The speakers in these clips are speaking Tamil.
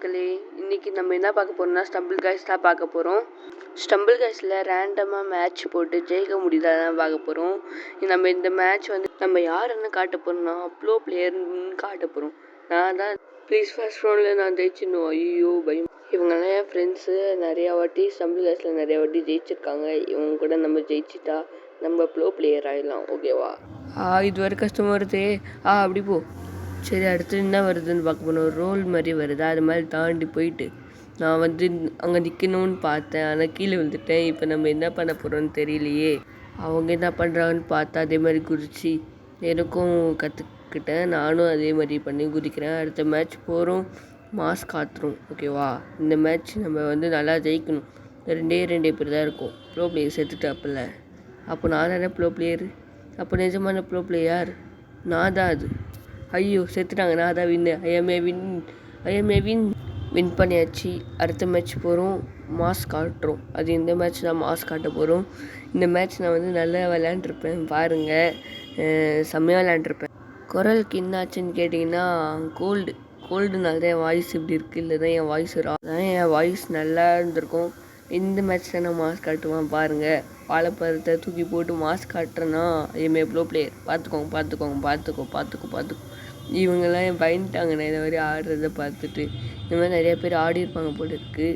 மக்களே. இன்னைக்கு நம்ம என்ன பார்க்க போறோம்னா ஸ்டம்பிள் காய்ஸ் தான் பார்க்க போகிறோம். ஸ்டம்பிள் காய்ஸில் ரேண்டமாக மேட்ச் போட்டு ஜெயிக்க முடியுதாதான் பார்க்க போகிறோம். நம்ம இந்த மேட்ச் வந்து நம்ம யாருன்னு காட்ட போகிறோம்னா ப்ரோ பிளேயர்னு காட்ட போகிறோம். நான் தான் ப்ளீஸ் ஃபர்ஸ்ட் ரவுண்டில் நான் ஜெயிச்சிடணும். ஐயோ பயம். இவங்கெல்லாம் என் ஃப்ரெண்ட்ஸு நிறையா வாட்டி ஸ்டம்பிள் காய்ஸில் நிறையா வாட்டி ஜெயிச்சிருக்காங்க. இவங்க கூட நம்ம ஜெயிச்சிட்டா நம்ம ப்ரோ பிளேயர் ஆகிடலாம். ஓகேவா? இது வரை கஷ்டமாக வருதே. அப்படி போ. சரி, அடுத்து என்ன வருதுன்னு பார்க்க போனோம். ரோல் மாதிரி வருது. அது மாதிரி தாண்டி போயிட்டு நான் வந்து அங்கே நிற்கணும்னு பார்த்தேன். ஆனால் கீழே விழுந்துட்டேன். இப்போ நம்ம என்ன பண்ண போகிறோன்னு தெரியலையே. அவங்க என்ன பண்ணுறாங்கன்னு பார்த்தா அதே மாதிரி குதிச்சு எனக்கும் கற்றுக்கிட்டேன். நானும் அதே மாதிரி பண்ணி குதிக்கிறேன். அடுத்த மேட்ச் போகிறோம். மாஸ் காத்துரும். ஓகேவா? இந்த மேட்ச் நம்ம வந்து நல்லா ஜெயிக்கணும். ரெண்டே பேர் தான் இருக்கும். ப்ரோ பிளேயர் செத்துட்டாப்பில்ல. அப்போ நான் தானே ப்ரோ பிளேயர். அப்போ நிஜமான ப்ரோ பிளேயர் நான் தான். அது ஐயோ செத்துட்டாங்க. நான் தான் வின்னு. ஐஎம்ஏ வின் பண்ணியாச்சு. அடுத்த மேட்ச் போகிறோம். மாஸ் காட்டுறோம். அது இந்த மேட்ச் தான் மாஸ் காட்ட போகிறோம். இந்த மேட்ச் நான் வந்து நல்லா விளையாண்டுருப்பேன். பாருங்கள், செம்மையாக விளையாண்டுருப்பேன். குரலுக்கு என்னாச்சுன்னு கேட்டிங்கன்னா கோல்டுனால தான் என் வாய்ஸ் இப்படி இருக்குது. இல்லை தான் என் வாய்ஸ் என் வாய்ஸ் நல்லா இருந்திருக்கும். இந்த மேட்ச் தான் நான் மாஸ் காட்டுவேன். பாருங்கள், வாழைப்பழத்தை தூக்கி போட்டு மாஸ் காட்டுறேன்னா ஐஎம்ஏ ப்ரோ பிளேயர். பார்த்துக்கோ. இவங்கெல்லாம் பயந்துட்டாங்க நான் இதை மாதிரி ஆடுறத பார்த்துட்டு. இந்த மாதிரி நிறைய பேர் ஆடிருப்பாங்க போல இருக்குது.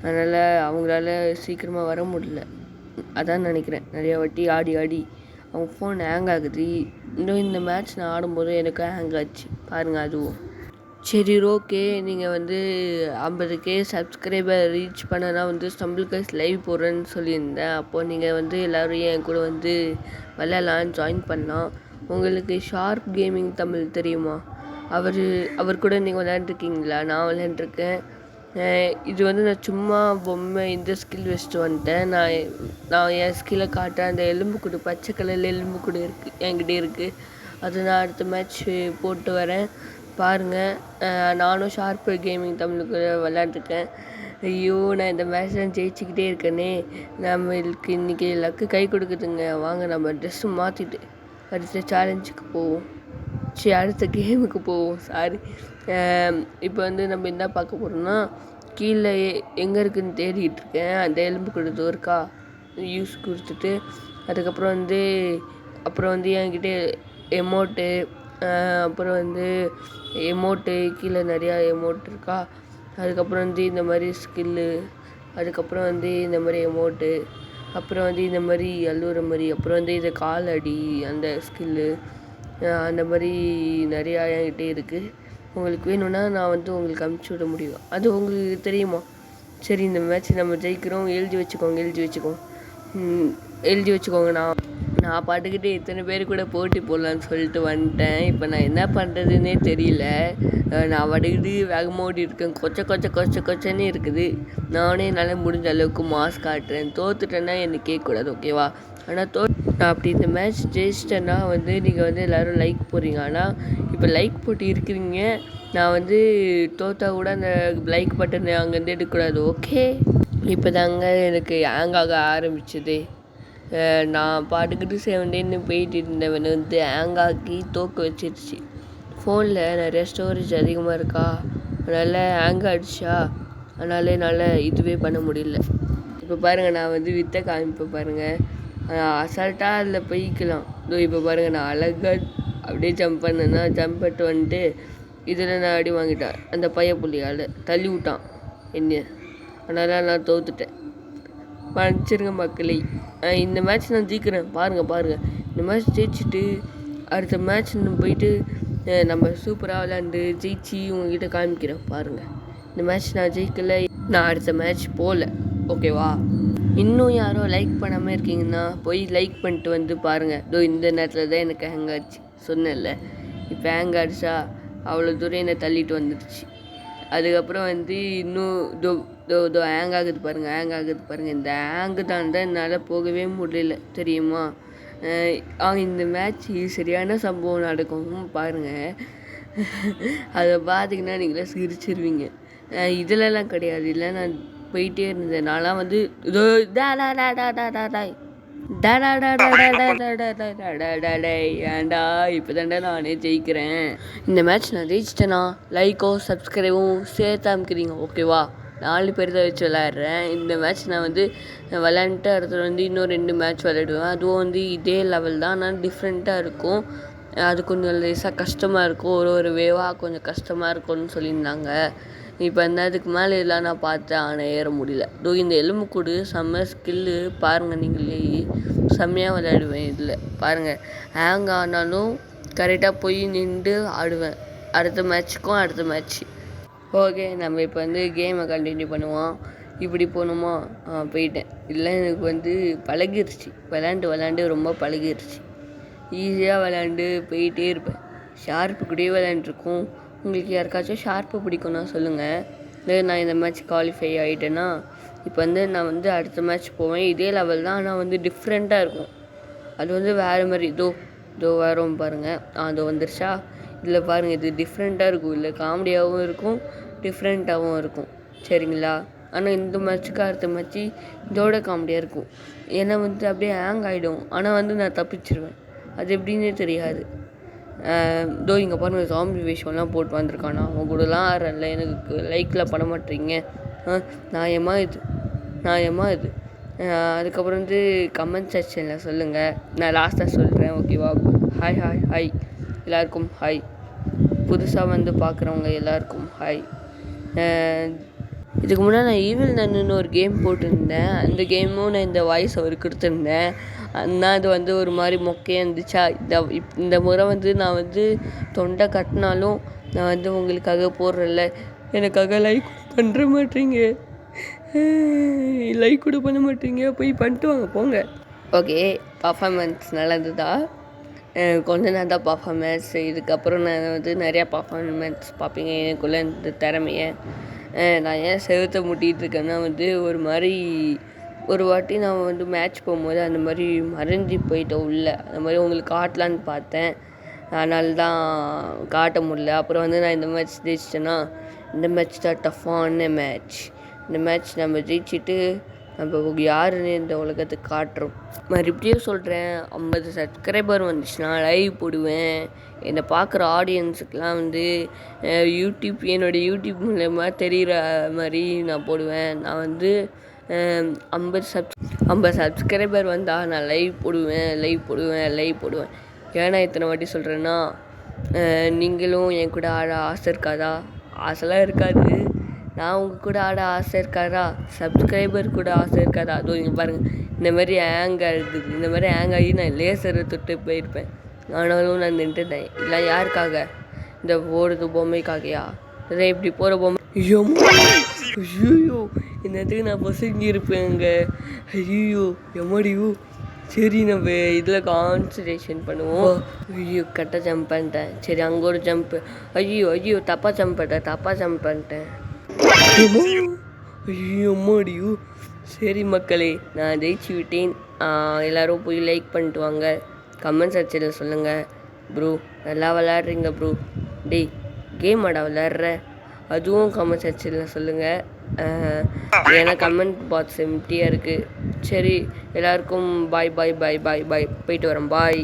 அதனால் அவங்களால சீக்கிரமாக வர முடியல. அதான் நினைக்கிறேன். நிறையா வாட்டி ஆடி அவங்க ஃபோன் ஹேங் ஆகுது. இந்த மேட்ச் நான் ஆடும்போது எனக்கு ஹேங் ஆச்சு. பாருங்கள் அதுவும். சரி, ஓகே. நீங்கள் வந்து 50K சப்ஸ்கிரைபர் ரீச் பண்ணனா வந்து ஸ்டம்பிள் காய்ஸ் லைவ் போடுறேன்னு சொல்லியிருந்தேன். அப்போது நீங்கள் வந்து எல்லோரும் என் கூட வந்து விளையாடலான்னு ஜாயின் பண்ணலாம். உங்களுக்கு ஷார்ப் கேமிங் தமிழ் தெரியுமா? அவர் கூட நீங்கள் விளையாண்டுருக்கீங்களா? நான் விளையாண்டுருக்கேன். இது வந்து நான் சும்மா பொம்மை இந்த ஸ்கில் வச்சுட்டு வந்துட்டேன். நான் என் ஸ்கில்லை காட்டுறேன். அந்த எலும்புக்கூடு, பச்சை கலரில் எலும்புக்கூடு இருக்குது, என்கிட்ட இருக்குது. அது நான் அடுத்த மேட்ச் போட்டு வரேன். பாருங்கள், நானும் ஷார்ப்பு கேமிங் தமிழுக்கு விளையாண்டுருக்கேன். ஐயோ, நான் இந்த மேட்ச் தான் ஜெயிச்சுக்கிட்டே இருக்கேனே. நம்மளுக்கு இன்றைக்கி லக்கு கை கொடுக்குதுங்க. வாங்க நம்ம ட்ரெஸ்ஸு மாற்றிட்டு அடுத்த சேலஞ்சுக்கு போவோம். அடுத்த கேமுக்கு போவோம். சாரி. இப்போ வந்து நம்ம என்ன பார்க்க போகிறோம்னா, கீழே எங்கே இருக்குதுன்னு தேடிக்கிட்டு இருக்கேன். அந்த எலும்பு கொடுத்து இருக்கா யூஸ் கொடுத்துட்டு அதுக்கப்புறம் வந்து என்கிட்ட எமோட்டு, அப்புறம் வந்து எமோட்டு கீழே நிறையா எமோட் இருக்கா. அதுக்கப்புறம் வந்து இந்த மாதிரி ஸ்கில்லு, அதுக்கப்புறம் வந்து இந்த மாதிரி எமோட்டு, அப்புறம் வந்து இந்த மாதிரி அழுவுற மாதிரி, அப்புறம் வந்து இந்த கால் அடி அந்த ஸ்கில்லு, அந்த மாதிரி நிறையா என்கிட்ட இருக்குது. உங்களுக்கு வேணும்னா நான் வந்து உங்களுக்கு அனுப்பிச்சி விட முடியும். அது உங்களுக்கு தெரியுமா? சரி, இந்த மேட்ச் நம்ம ஜெயிக்கிறோம். எழுதி வச்சுக்கோங்க. நான் பாட்டுக்கிட்டே இத்தனை பேர் கூட போட்டி போடலான்னு சொல்லிட்டு வந்துட்டேன். இப்போ நான் என்ன பண்ணுறதுன்னே தெரியல. நான் பாட்டுக்கிட்டு வேகமாக ஓடி இருக்கேன். கொச்சன்னு இருக்குது. நானே என்னால் முடிஞ்ச அளவுக்கு மாஸ் காட்டுறேன். தோத்துட்டேன்னா என்னை கேட்கக்கூடாது. ஓகேவா? ஆனால் நான் அப்படி இந்த மேட்ச் ஜெயிச்சிட்டேன்னா வந்து நீங்கள் வந்து எல்லோரும் லைக் போடுறீங்க. ஆனால் இப்போ லைக் போட்டு இருக்கிறீங்க. நான் வந்து தோத்தா கூட அந்த லைக் பட்டனை அங்கேருந்து எடுக்கக்கூடாது. ஓகே? இப்போ தாங்க எனக்கு ஹேங் ஆக ஆரம்பிச்சது. நான் பாட்டுக்கிட்டு 7 போயிட்டு இருந்தவன் வந்து ஹேங் ஆக்கி தோக்க வச்சிருச்சு. ஃபோனில் நிறைய ஸ்டோரேஜ் அதிகமாக இருக்கா, அதனால் ஹேங் ஆகிடுச்சா. அதனால் என்னால் இதுவே பண்ண முடியல. இப்போ பாருங்கள், நான் வந்து வித்தை காமிப்பேன் பாருங்கள். அசால்ட்டாக அதில் போய்க்கலாம். இப்போ பாருங்கள், நான் அழகாக அப்படியே ஜம்ப் பண்ணேன்னா ஜம்ப் பண்ணிட்டு வந்துட்டு இதில் நான் அடி வாங்கிட்டேன். அந்த பையப்புள்ளியால் தள்ளி விட்டான் என்ன. அதனால் நான் தோத்துட்டேன். மன்னிச்சிருங்க மக்களே. இந்த மேட்ச் நான் ஜெயிக்கிறேன். பாருங்கள், இந்த மேட்ச் ஜெயிச்சுட்டு அடுத்த மேட்ச் போயிட்டு நம்ம சூப்பராக விளையாண்டு ஜெயிச்சு உங்ககிட்ட காமிக்கிறேன். பாருங்கள், இந்த மேட்ச் நான் ஜெயிக்கலை. நான் அடுத்த மேட்ச் போகல. ஓகேவா? இன்னும் யாரோ லைக் பண்ணாமல் இருக்கீங்கன்னா போய் லைக் பண்ணிட்டு வந்து பாருங்கள். இந்த நேரத்தில் தான் எனக்கு ஹேங் ஆச்சு சொன்னேன்ல. இப்போ ஹேங் ஆகிடுச்சா, அவ்வளோ தூரம் என்னை தள்ளிட்டு வந்துடுச்சு. அதுக்கப்புறம் வந்து இன்னும் ஹேங் ஆகுது பாருங்கள். இந்த ஹேங்கு தான் என்னால் போகவே முடியல தெரியுமா. இந்த மேட்ச் சரியான சம்பவம் நடக்கும் பாருங்கள். அதை பார்த்திங்கன்னா நீங்களே சிரிச்சிருவீங்க. இதிலலாம் கிடையாது. இல்லை, நான் போயிட்டே இருந்தேன். நான்லாம் வந்து ஏன்டா இப்போ தாண்டா நானே ஜெயிக்கிறேன். இந்த மேட்ச் நான் ஜெயிச்சிட்டேனா லைக்கோ சப்ஸ்கிரைபும் சேர்த்து அமைக்கிறீங்க ஓகேவா? 4 பேர் தான் வச்சு விளையாடுறேன். இந்த மேட்ச் நான் வந்து விளையாண்டுட்டு அடுத்து வந்து இன்னும் 2 மேட்ச் விளையாடுவேன். அதுவும் வந்து இதே லெவல் தான், ஆனால் டிஃப்ரெண்ட்டாக இருக்கும். அது கொஞ்சம் லேசாக கஷ்டமாக இருக்கும், ஒரு வேவாக கொஞ்சம் கஷ்டமாக இருக்கும்னு சொல்லியிருந்தாங்க. இப்போ வந்து அதுக்கு மேலே எல்லாம் நான் பார்த்தேன், ஆனால் ஏற முடியல. இந்த எலும்புக்கூடு செம்ம ஸ்கில்லு பாருங்கள், நீங்களே செம்மையாக விளையாடுவேன். இதில் பாருங்கள், ஹேங் ஆனாலும் கரெக்டாக போய் நின்று ஆடுவேன். அடுத்த மேட்ச்சு. ஓகே, நம்ம இப்போ வந்து கேமை கண்டினியூ பண்ணுவோம். இப்படி போகணுமா? போயிட்டேன். இல்லை, எனக்கு வந்து பழகிருச்சு, விளாண்டு ரொம்ப பழகிருச்சு. ஈஸியாக விளாண்டு போயிட்டே இருப்பேன். ஷார்ப்பு கூடயே விளாண்டுருக்கோம். உங்களுக்கு யாருக்காச்சும் ஷார்ப்பு பிடிக்கும்னா சொல்லுங்கள். இல்லை, நான் இந்த மேட்ச் குவாலிஃபை ஆகிட்டேன்னா இப்போ வந்து நான் வந்து அடுத்த மேட்ச் போவேன். இதே லெவல் தான், ஆனால் வந்து டிஃப்ரெண்ட்டாக இருக்கும். அது வந்து வேறு மாதிரி இதோ வரும் பாருங்கள். அதோ வந்துருச்சா? இதில் பாருங்கள், இது டிஃப்ரெண்ட்டாக இருக்கும். இல்லை, காமெடியாகவும் இருக்கும், டிஃப்ரெண்ட்டாகவும் இருக்கும். சரிங்களா? ஆனால் இந்த மேட்ச்சுக்கு அடுத்த மேட்ச்சு இதோட காமெடியாக இருக்கும். ஏன்னா வந்து அப்படியே ஹேங் ஆகிடும், ஆனால் வந்து நான் தப்பிச்சிருவேன். அது எப்படின்னே தெரியாது. இங்கே பாருங்கள், ஜாம்பி வேஷம்லாம் போட்டு வந்திருக்கானா. அவன் கூடலாம் ஆறல, எனக்கு லைக்கில் பண்ண மாட்டேறீங்க. நியாயமாக இது. அதுக்கப்புறம் வந்து கமெண்ட் செக்ஷனில் சொல்லுங்கள். நான் லாஸ்ட்டாக சொல்கிறேன் ஓகேவா? ஹாய் எல்லாருக்கும் ஹாய். புதுசாக வந்து பார்க்குறவங்க எல்லாருக்கும் ஹாய். இதுக்கு முன்னாடி நான் ஈவில் நன்னு ஒரு கேம் போட்டிருந்தேன். அந்த கேமும் நான் இந்த வாய்ஸ் அவருக்கு கொடுத்துருந்தேன். ஆனால் அது வந்து ஒரு மாதிரி மொக்கையாக இருந்துச்சா. இந்த முறை வந்து நான் வந்து தொண்டை கட்டினாலும் நான் வந்து உங்களுக்காக போடுறேன்ல, எனக்காக லைக் பண்ணுற மாட்டீங்க, போய் பண்ணிட்டு வாங்க போங்க. ஓகே, பர்ஃபார்மன்ஸ் நல்லா இருந்ததா? கொஞ்சம் நேரம் தான் பர்ஃபார்மன்ஸ். இதுக்கப்புறம் நான் வந்து நிறையா பர்ஃபார்மன்ஸ் பார்ப்பீங்க. எனக்குள்ளே இந்த திறமையை நான் ஏன் செவுத்த முட்டிகிட்டு இருக்கேன்னா வந்து ஒரு வாட்டி நான் வந்து மேட்ச் போகும்போது அந்த மாதிரி மறைஞ்சி போயிட்டேன் உள்ளே. அந்த மாதிரி உங்களுக்கு காட்டலான்னு பார்த்தேன், அதனால தான் காட்ட முடியல. அப்புறம் வந்து நான் இந்த மேட்ச் ஜெயிச்சிட்டேன்னா, இந்த மேட்ச் தான் டஃப்பான மேட்ச். இந்த மேட்ச் நம்ம ஜெயிச்சுட்டு நம்ம யாருன்னு இந்த உலகத்துக்கு காட்டுறோம். மறுபடியும் சொல்கிறேன், 50 சப்ஸ்கிரைபர் வந்துச்சுன்னா லைவ் போடுவேன். என்னை பார்க்குற ஆடியன்ஸுக்கெலாம் வந்து என்னோடய யூடியூப் மூலமாக தெரிகிற மாதிரி நான் போடுவேன். நான் வந்து 50 சப்ஸ்கிரைபர் வந்தால் நான் லைவ் போடுவேன். ஏன்னா இத்தனை வாட்டி சொல்கிறேன்னா, நீங்களும் என் கூட ஆட ஆசை இருக்காதா? ஆசைலாம் இருக்காது. நான் உங்கள் கூட ஆட ஆசை இருக்காதா? சப்ஸ்கிரைபர் கூட ஆசை இருக்காதா? அதுவும் இங்கே பாருங்கள், இந்த மாதிரி ஹேங் ஆகி நான் லேசரை தொட்டு போயிருப்பேன். ஆனாலும் நான் நின்றுட்டேன். இல்லை, யாருக்காக? இந்த ஓடுறது பொம்மைக்காகையா? இதை இப்படி போகிற பொம்மை. ஐயோ, என்னத்துக்கு நான் பசங்கிருப்பேங்க. ஐயோ எம்மாடியோ. சரி, நம்ம இதில் கான்சன்ட்ரேஷன் பண்ணுவோம். ஐயோ, கரெக்டாக ஜம்ப் பண்ணிட்டேன். சரி, அங்கே ஒரு ஜம்ப்பு. ஐயோ தப்பாக ஜம்ப் பண்ணிட்டேன். ஐயோ அம்மாடியோ. சரி மக்களே, நான் ஜெயிச்சு விட்டேன். எல்லோரும் போய் லைக் பண்ணிட்டு வாங்க. கமெண்ட் செக்ஷனில் சொல்லுங்கள். ப்ரோ நல்லா விளையாடுறீங்க ப்ரோ. டேய், கேம் ஆடா விளையாடுற, அதுவும் கமெண்ட் செக்ஷனில் சொல்லுங்கள். ஏன்னா கமெண்ட் பாக்ஸ் எம்டியாக இருக்குது. சரி, எல்லாருக்கும் பாய். போயிட்டு வரேன். பாய்.